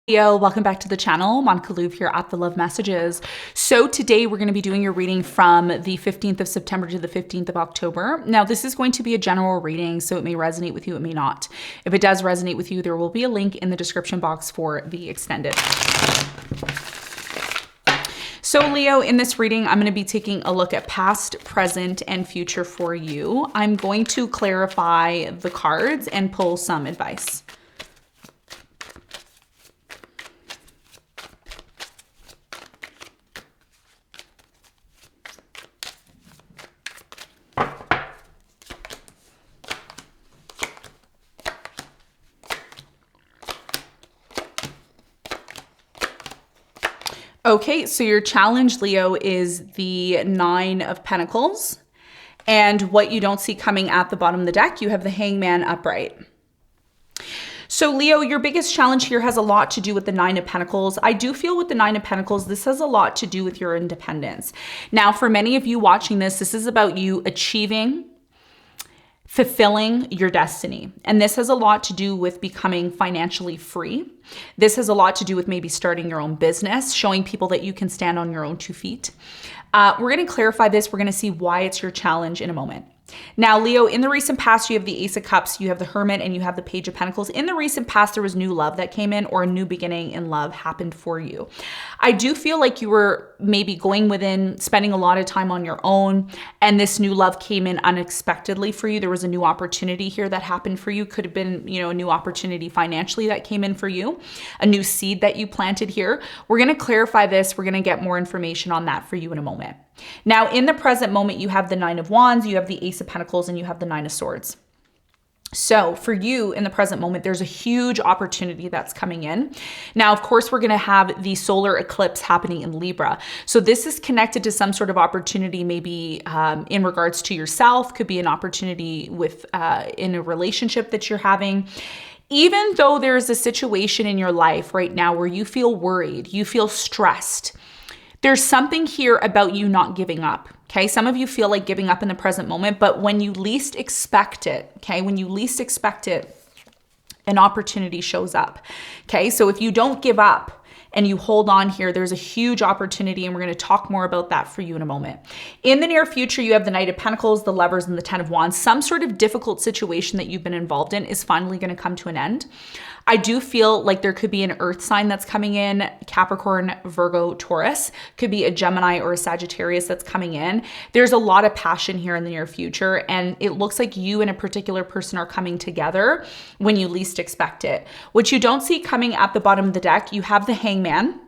Yo, welcome back to the channel. Monica LUVE here at the Love Messages. So today we're going to be doing your reading from the 15th of September to the 15th of October. Now this is going to be a general reading, so it may resonate with you, it may not. If it does resonate with you, there will be a link in the description box for the extended. So Leo, in this reading, I'm going to be taking a look at past, present, and future for you. I'm going to clarify the cards and pull some advice. Okay, so your challenge, Leo, is the Nine of Pentacles. And what you don't see coming at the bottom of the deck, you have the Hangman upright. So Leo, your biggest challenge here has a lot to do with the Nine of Pentacles. I do feel with the Nine of Pentacles, this has a lot to do with your independence. Now, for many of you watching this is about you achieving, fulfilling your destiny. And this has a lot to do with becoming financially free. This has a lot to do with maybe starting your own business, showing people that you can stand on your own 2 feet. We're going to clarify this. We're going to see why it's your challenge in a moment. Now, Leo, in the recent past, you have the Ace of Cups, you have the Hermit, and you have the Page of Pentacles. In the recent past, there was new love that came in, or a new beginning in love happened for you. I do feel like you were maybe going within, spending a lot of time on your own, and this new love came in unexpectedly for you. There was a new opportunity here that happened for you. Could have been, a new opportunity financially that came in for you, a new seed that you planted here. We're going to clarify this. We're going to get more information on that for you in a moment. Now, in the present moment, you have the Nine of Wands, you have the Ace of Pentacles, and you have the Nine of Swords. So for you in the present moment, there's a huge opportunity that's coming in. Now, of course, we're going to have the solar eclipse happening in Libra. So this is connected to some sort of opportunity, maybe in regards to yourself, could be an opportunity with in a relationship that you're having. Even though there's a situation in your life right now where you feel worried, you feel stressed, there's something here about you not giving up, okay? Some of you feel like giving up in the present moment, but when you least expect it, okay? When you least expect it, an opportunity shows up, okay? So if you don't give up and you hold on here, there's a huge opportunity, and we're going to talk more about that for you in a moment. In the near future, you have the Knight of Pentacles, the Lovers, and the Ten of Wands. Some sort of difficult situation that you've been involved in is finally going to come to an end. I do feel like there could be an earth sign that's coming in, Capricorn, Virgo, Taurus, could be a Gemini or a Sagittarius that's coming in. There's a lot of passion here in the near future, and it looks like you and a particular person are coming together when you least expect it. What you don't see coming at the bottom of the deck, you have the Hangman.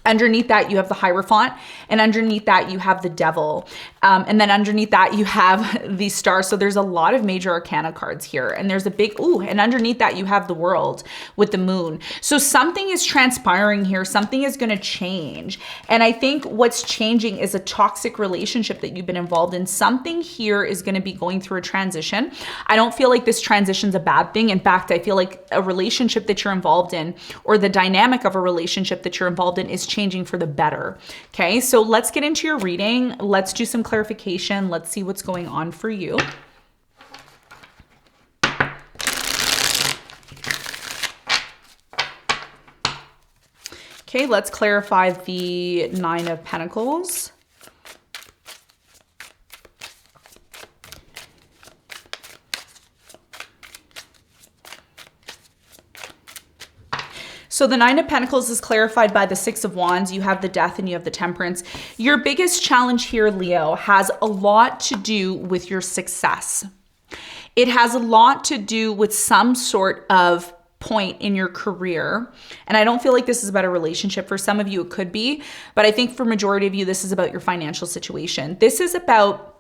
Underneath that, you have the Hierophant, and underneath that, you have the Devil. And then underneath that, you have the Star. So there's a lot of major arcana cards here. And there's a big, and underneath that, you have the World with the Moon. So something is transpiring here. Something is going to change. And I think what's changing is a toxic relationship that you've been involved in. Something here is going to be going through a transition. I don't feel like this transition's a bad thing. In fact, I feel like a relationship that you're involved in, or the dynamic of a relationship that you're involved in, is changing for the better. Okay, so let's get into your reading. Let's do some clarification. Let's see what's going on for you. Okay, let's clarify the Nine of Pentacles. So the Nine of Pentacles is clarified by the Six of Wands. You have the Death and you have the Temperance. Your biggest challenge here, Leo, has a lot to do with your success. It has a lot to do with some sort of point in your career. And I don't feel like this is about a relationship. For some of you, it could be, but I think for majority of you, this is about your financial situation. This is about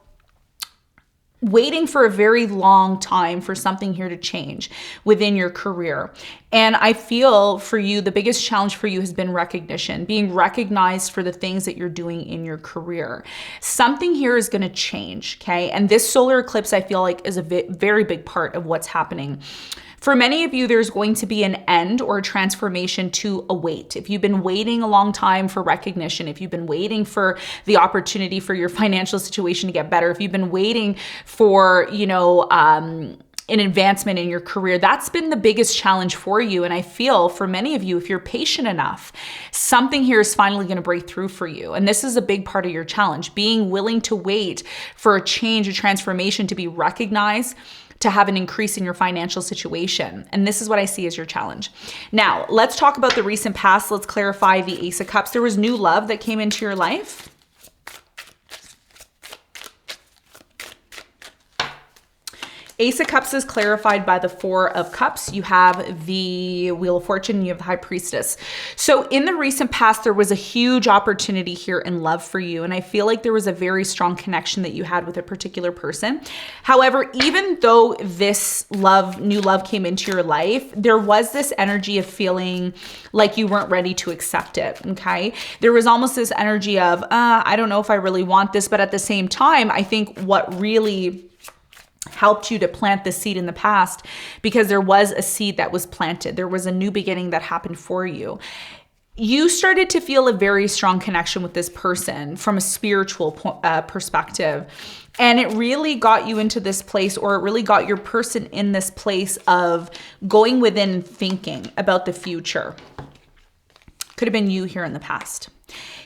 waiting for a very long time for something here to change within your career. And I feel for you, the biggest challenge for you has been recognition, being recognized for the things that you're doing in your career. Something here is going to change, okay? And this solar eclipse, I feel like, is a very big part of what's happening. For many of you, there's going to be an end or a transformation to a wait. If you've been waiting a long time for recognition, if you've been waiting for the opportunity for your financial situation to get better, if you've been waiting for, an advancement in your career. That's been the biggest challenge for you. And I feel for many of you, if you're patient enough, something here is finally going to break through for you. And this is a big part of your challenge, being willing to wait for a change, a transformation to be recognized, to have an increase in your financial situation. And this is what I see as your challenge. Now, let's talk about the recent past. Let's clarify the Ace of Cups. There was new love that came into your life. Ace of Cups is clarified by the Four of Cups. You have the Wheel of Fortune, you have the High Priestess. So in the recent past, there was a huge opportunity here in love for you. And I feel like there was a very strong connection that you had with a particular person. However, even though this new love came into your life, there was this energy of feeling like you weren't ready to accept it, okay? There was almost this energy of, I don't know if I really want this, but at the same time, I think what really helped you to plant the seed in the past, because there was a seed that was planted. There was a new beginning that happened for you. You started to feel a very strong connection with this person from a spiritual perspective. And it really got you into this place, or it really got your person in this place of going within and thinking about the future. Could have been you here in the past.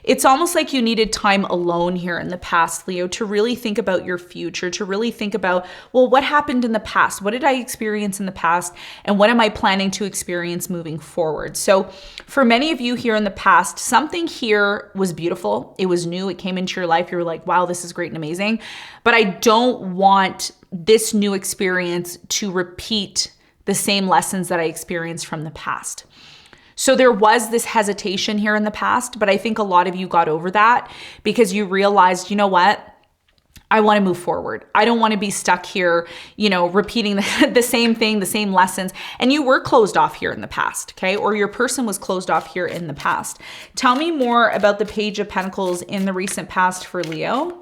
It's almost like you needed time alone here in the past, Leo, to really think about your future, to really think about, well, what happened in the past? What did I experience in the past? And what am I planning to experience moving forward? So for many of you here in the past, something here was beautiful. It was new. It came into your life. You were like, wow, this is great and amazing. But I don't want this new experience to repeat the same lessons that I experienced from the past. So there was this hesitation here in the past, but I think a lot of you got over that because you realized, you know what? I want to move forward. I don't want to be stuck here, repeating the same thing, the same lessons. And you were closed off here in the past, okay? Or your person was closed off here in the past. Tell me more about the Page of Pentacles in the recent past for Leo.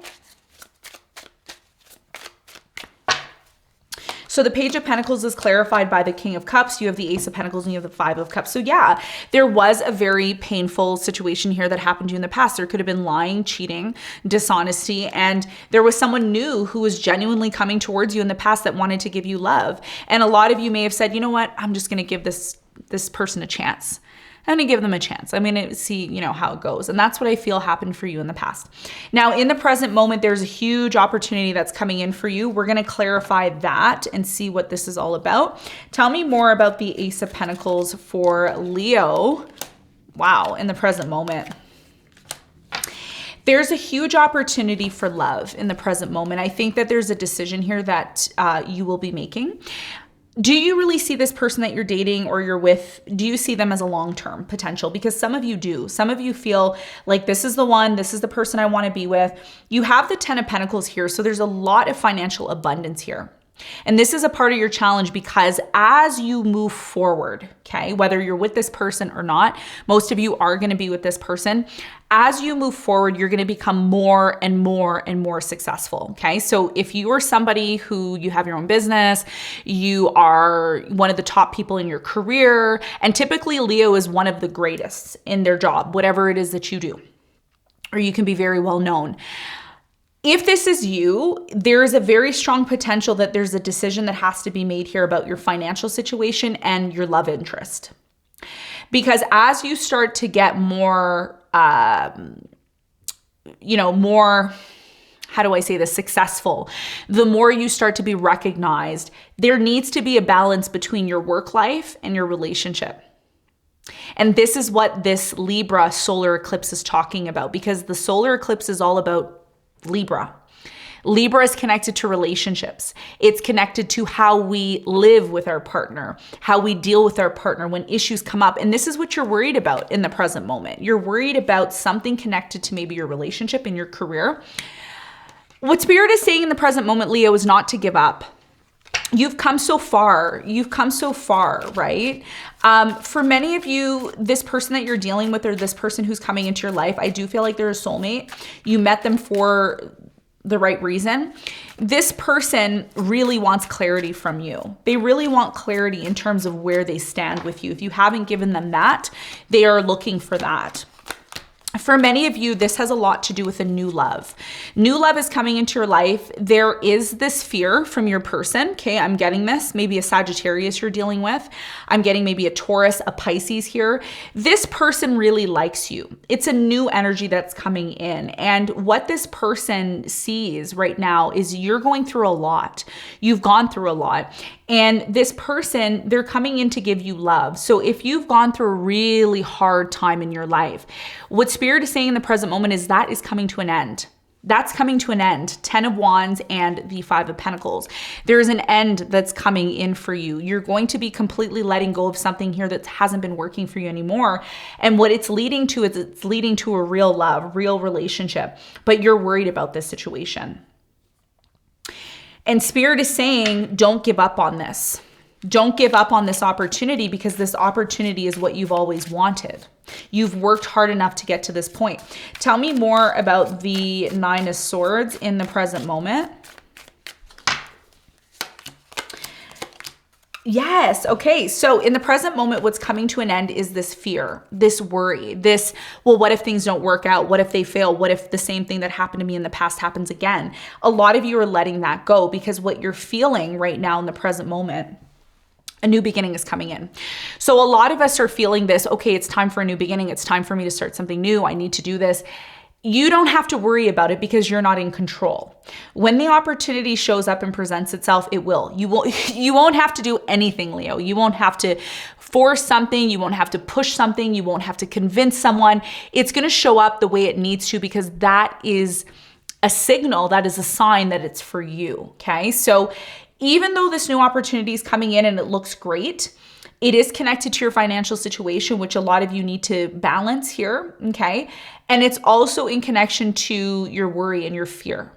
So the Page of Pentacles is clarified by the King of Cups. You have the Ace of Pentacles and you have the Five of Cups. So yeah, there was a very painful situation here that happened to you in the past. There could have been lying, cheating, dishonesty, and there was someone new who was genuinely coming towards you in the past that wanted to give you love. And a lot of you may have said, you know what, I'm just going to give this person a chance. I'm going to give them a chance. I'm going to see, how it goes. And that's what I feel happened for you in the past. Now, in the present moment, there's a huge opportunity that's coming in for you. We're going to clarify that and see what this is all about. Tell me more about the Ace of Pentacles for Leo. Wow, in the present moment. There's a huge opportunity for love in the present moment. I think that there's a decision here that you will be making. Do you really see this person that you're dating or you're with, do you see them as a long-term potential? Because some of you do. Some of you feel like this is the one, this is the person I want to be with. You have the Ten of Pentacles here, so there's a lot of financial abundance here. And this is a part of your challenge because as you move forward, okay, whether you're with this person or not, most of you are going to be with this person. As you move forward, you're going to become more and more and more successful, okay? So if you are somebody who you have your own business, you are one of the top people in your career, and typically Leo is one of the greatest in their job, whatever it is that you do, or you can be very well known. If this is you, there is a very strong potential that there's a decision that has to be made here about your financial situation and your love interest. Because as you start to get more, more, how do I say this, successful, the more you start to be recognized, there needs to be a balance between your work life and your relationship. And this is what this Libra solar eclipse is talking about, because the solar eclipse is all about Libra. Libra is connected to relationships. It's connected to how we live with our partner, how we deal with our partner when issues come up. And this is what you're worried about in the present moment. You're worried about something connected to maybe your relationship and your career. What Spirit is saying in the present moment, Leo, is not to give up. You've come so far. You've come so far, right? For many of you, this person that you're dealing with or this person who's coming into your life, I do feel like they're a soulmate. You met them for the right reason. This person really wants clarity from you. They really want clarity in terms of where they stand with you. If you haven't given them that, they are looking for that. For many of you, this has a lot to do with a new love. New love is coming into your life. There is this fear from your person. Okay, I'm getting this. Maybe a Sagittarius you're dealing with. I'm getting maybe a Taurus, a Pisces here. This person really likes you. It's a new energy that's coming in. And what this person sees right now is you're going through a lot. You've gone through a lot. And this person, they're coming in to give you love. So if you've gone through a really hard time in your life, what Spirit is saying in the present moment is that is coming to an end. That's coming to an end. 10 of Wands and the 5 of Pentacles. There is an end that's coming in for you. You're going to be completely letting go of something here that hasn't been working for you anymore. And what it's leading to is it's leading to a real love, real relationship. But you're worried about this situation. And Spirit is saying, don't give up on this. Don't give up on this opportunity, because this opportunity is what you've always wanted. You've worked hard enough to get to this point. Tell me more about the 9 of Swords in the present moment. Yes. Okay. So in the present moment, what's coming to an end is this fear, this worry, this, well, what if things don't work out? What if they fail? What if the same thing that happened to me in the past happens again? A lot of you are letting that go, because what you're feeling right now in the present moment, a new beginning is coming in. So a lot of us are feeling this, okay, it's time for a new beginning. It's time for me to start something new. I need to do this. You don't have to worry about it, because you're not in control. When the opportunity shows up and presents itself, it will. You won't have to do anything, Leo. You won't have to force something. You won't have to push something. You won't have to convince someone. It's going to show up the way it needs to, because that is a signal, that is a sign that it's for you. Okay. So even though this new opportunity is coming in and it looks great, it is connected to your financial situation, which a lot of you need to balance here, okay? And it's also in connection to your worry and your fear.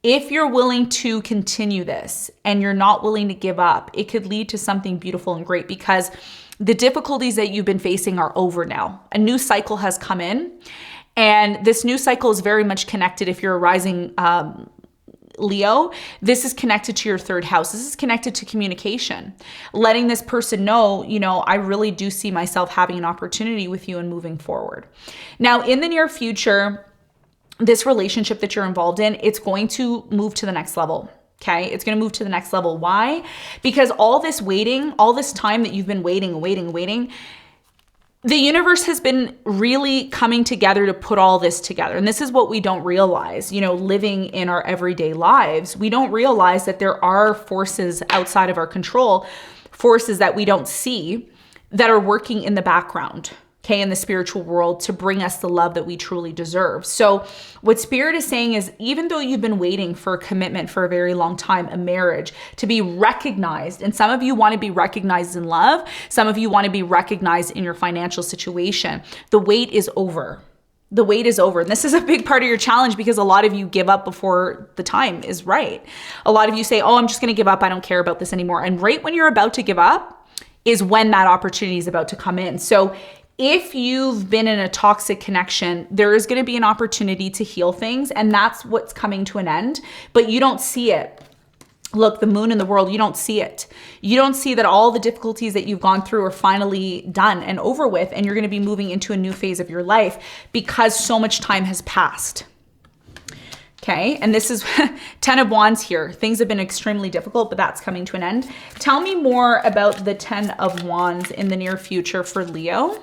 If you're willing to continue this and you're not willing to give up, it could lead to something beautiful and great, because the difficulties that you've been facing are over now. A new cycle has come in, and this new cycle is very much connected. If you're a rising Leo, this is connected to your 3rd house. This is connected to communication, letting this person know, I really do see myself having an opportunity with you and moving forward. Now, in the near future, this relationship that you're involved in, it's going to move to the next level. Okay. It's going to move to the next level. Why? Because all this waiting, all this time that you've been waiting, the universe has been really coming together to put all this together. And this is what we don't realize, living in our everyday lives. We don't realize that there are forces outside of our control, forces that we don't see, that are working in the background, okay, in the spiritual world, to bring us the love that we truly deserve. So what Spirit is saying is, even though you've been waiting for a commitment for a very long time, a marriage, to be recognized, and some of you want to be recognized in love, some of you want to be recognized in your financial situation, the wait is over. The wait is over. And this is a big part of your challenge, because a lot of you give up before the time is right. A lot of you say, oh, I'm just going to give up. I don't care about this anymore. And right when you're about to give up is when that opportunity is about to come in. So if you've been in a toxic connection, there is going to be an opportunity to heal things, and that's what's coming to an end, but you don't see it. Look, the moon in the world, you don't see it. You don't see that all the difficulties that you've gone through are finally done and over with, and you're going to be moving into a new phase of your life because so much time has passed. Okay, and this is 10 of Wands here. Things have been extremely difficult, but that's coming to an end. Tell me more about the 10 of Wands in the near future for Leo.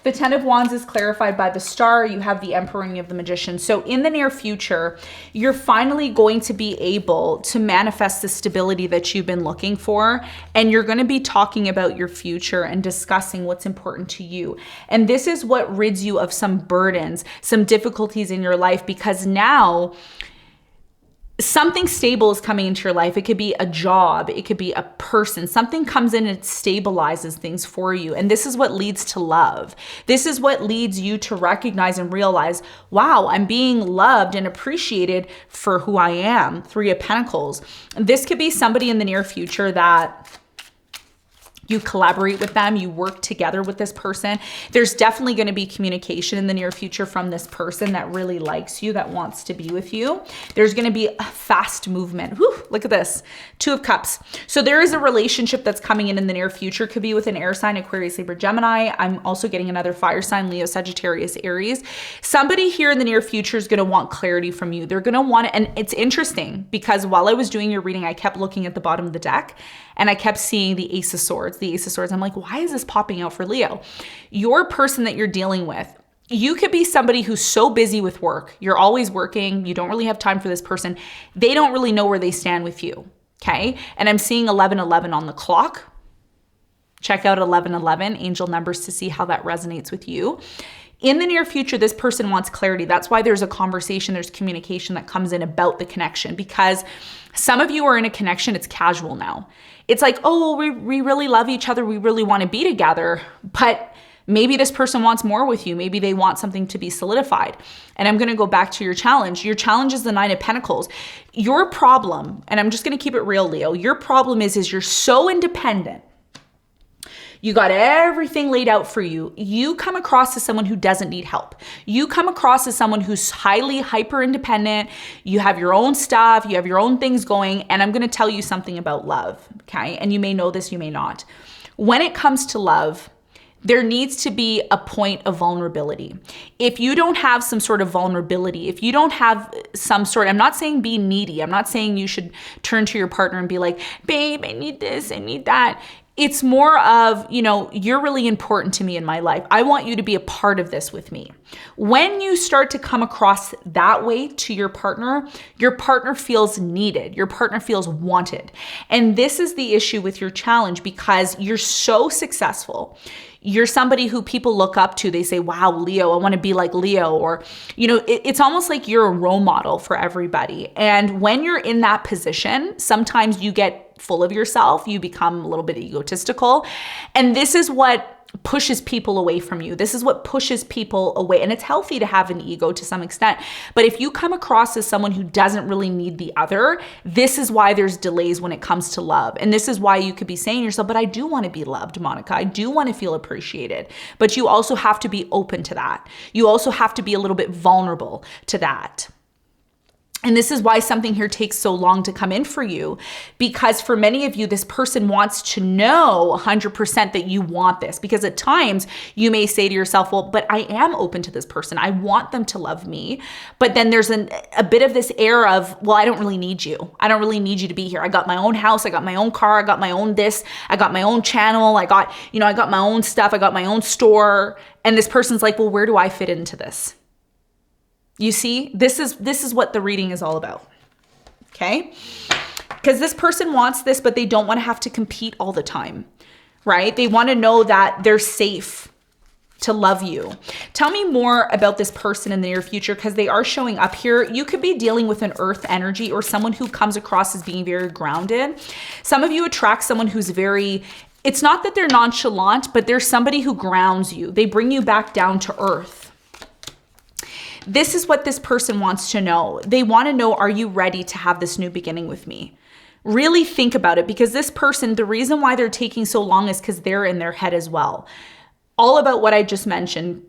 The 10 of Wands is clarified by the star. You have the Emperor and you have the Magician. So in the near future, you're finally going to be able to manifest the stability that you've been looking for. And you're going to be talking about your future and discussing what's important to you. And this is what rids you of some burdens, some difficulties in your life, because now something stable is coming into your life. It could be a job. It could be a person. Something comes in and it stabilizes things for you. And this is what leads to love. This is what leads you to recognize and realize, wow, I'm being loved and appreciated for who I am. 3 of Pentacles. This could be somebody in the near future that you collaborate with them, you work together with this person. There's definitely going to be communication in the near future from this person that really likes you, that wants to be with you. There's going to be a fast movement. Whew, look at this. 2 of Cups. So there is a relationship that's coming in the near future. Could be with an air sign, Aquarius, Libra, Gemini. I'm also getting another fire sign, Leo, Sagittarius, Aries. Somebody here in the near future is going to want clarity from you. They're going to want it. And it's interesting because while I was doing your reading, I kept looking at the bottom of the deck and I kept seeing the Ace of Swords, the Ace of Swords. I'm like, why is this popping out for Leo? Your person that you're dealing with, you could be somebody who's so busy with work. You're always working. You don't really have time for this person. They don't really know where they stand with you. Okay. And I'm seeing 11:11 on the clock. Check out 11:11 angel numbers to see how that resonates with you. In the near future, this person wants clarity. That's why there's a conversation, there's communication that comes in about the connection, because some of you are in a connection, it's casual now. It's like, oh, we really love each other. We really want to be together, but maybe this person wants more with you. Maybe they want something to be solidified. And I'm going to go back to your challenge. Your challenge is the 9 of Pentacles. Your problem, and I'm just going to keep it real, Leo, your problem is you're so independent. You got everything laid out for you. You come across as someone who doesn't need help. You come across as someone who's highly hyper independent. You have your own stuff. You have your own things going. And I'm going to tell you something about love. Okay. And you may know this, you may not. When it comes to love, there needs to be a point of vulnerability. If you don't have some sort of vulnerability, if you don't have some sort, I'm not saying be needy. I'm not saying you should turn to your partner and be like, babe, I need this, I need that. It's more of, you're really important to me in my life. I want you to be a part of this with me. When you start to come across that way to your partner feels needed. Your partner feels wanted. And this is the issue with your challenge because you're so successful. You're somebody who people look up to. They say, wow, Leo, I want to be like Leo. Or, it's almost like you're a role model for everybody. And when you're in that position, sometimes you get full of yourself. You become a little bit egotistical. And this is what pushes people away from you. This is what pushes people away. And it's healthy to have an ego to some extent. But if you come across as someone who doesn't really need the other, this is why there's delays when it comes to love. And this is why you could be saying to yourself, but I do want to be loved, Monica. I do want to feel appreciated. But you also have to be open to that. You also have to be a little bit vulnerable to that. And this is why something here takes so long to come in for you, because for many of you, this person wants to know 100% that you want this, because at times you may say to yourself, well, but I am open to this person. I want them to love me. But then there's a bit of this air of, well, I don't really need you. I don't really need you to be here. I got my own house. I got my own car. I got my own this. I got my own channel. I got my own stuff. I got my own store. And this person's like, well, where do I fit into this? You see, this is what the reading is all about, okay? Because this person wants this, but they don't want to have to compete all the time, right? They want to know that they're safe to love you. Tell me more about this person in the near future, because they are showing up here. You could be dealing with an earth energy or someone who comes across as being very grounded. Some of you attract someone who's very, it's not that they're nonchalant, but they're somebody who grounds you. They bring you back down to earth. This is what this person wants to know. They want to know, are you ready to have this new beginning with me? Really think about it, because this person, the reason why they're taking so long is because they're in their head as well. All about what I just mentioned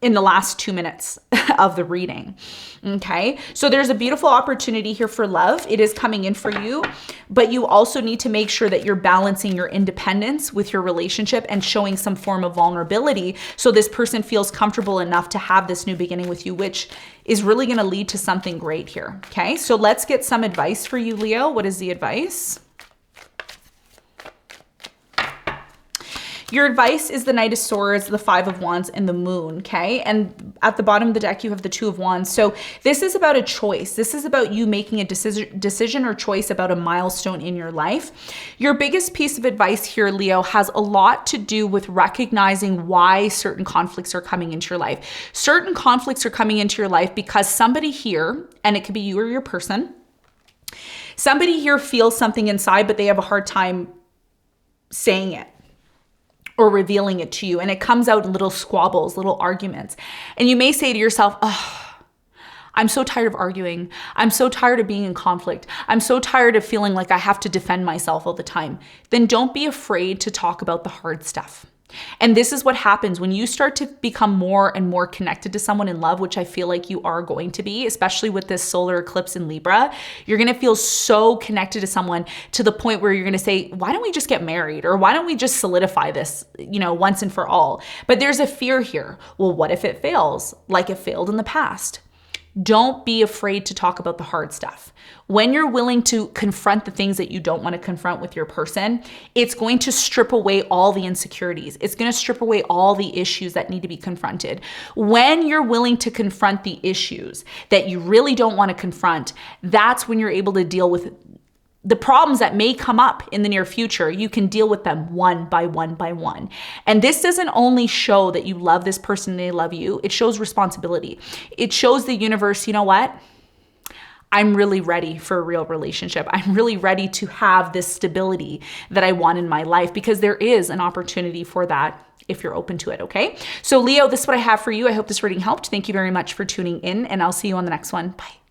in the last 2 minutes of the reading. Okay. So there's a beautiful opportunity here for love. It is coming in for you, but you also need to make sure that you're balancing your independence with your relationship and showing some form of vulnerability. So this person feels comfortable enough to have this new beginning with you, which is really going to lead to something great here. Okay. So let's get some advice for you, Leo. What is the advice? Your advice is the Knight of Swords, the 5 of Wands, and the Moon, okay? And at the bottom of the deck, you have the 2 of Wands. So this is about a choice. This is about you making a decision or choice about a milestone in your life. Your biggest piece of advice here, Leo, has a lot to do with recognizing why certain conflicts are coming into your life. Certain conflicts are coming into your life because somebody here, and it could be you or your person, somebody here feels something inside, but they have a hard time saying it or revealing it to you. And it comes out in little squabbles, little arguments. And you may say to yourself, oh, I'm so tired of arguing. I'm so tired of being in conflict. I'm so tired of feeling like I have to defend myself all the time. Then don't be afraid to talk about the hard stuff. And this is what happens when you start to become more and more connected to someone in love, which I feel like you are going to be, especially with this solar eclipse in Libra. You're going to feel so connected to someone to the point where you're going to say, why don't we just get married? Or why don't we just solidify this, once and for all? But there's a fear here. Well, what if it fails like it failed in the past? Don't be afraid to talk about the hard stuff. When you're willing to confront the things that you don't want to confront with your person, it's going to strip away all the insecurities. It's going to strip away all the issues that need to be confronted. When you're willing to confront the issues that you really don't want to confront, that's when you're able to deal with the problems that may come up in the near future. You can deal with them one by one by one. And this doesn't only show that you love this person and they love you, it shows responsibility. It shows the universe, you know what? I'm really ready for a real relationship. I'm really ready to have this stability that I want in my life, because there is an opportunity for that if you're open to it, okay? So Leo, this is what I have for you. I hope this reading helped. Thank you very much for tuning in, and I'll see you on the next one. Bye.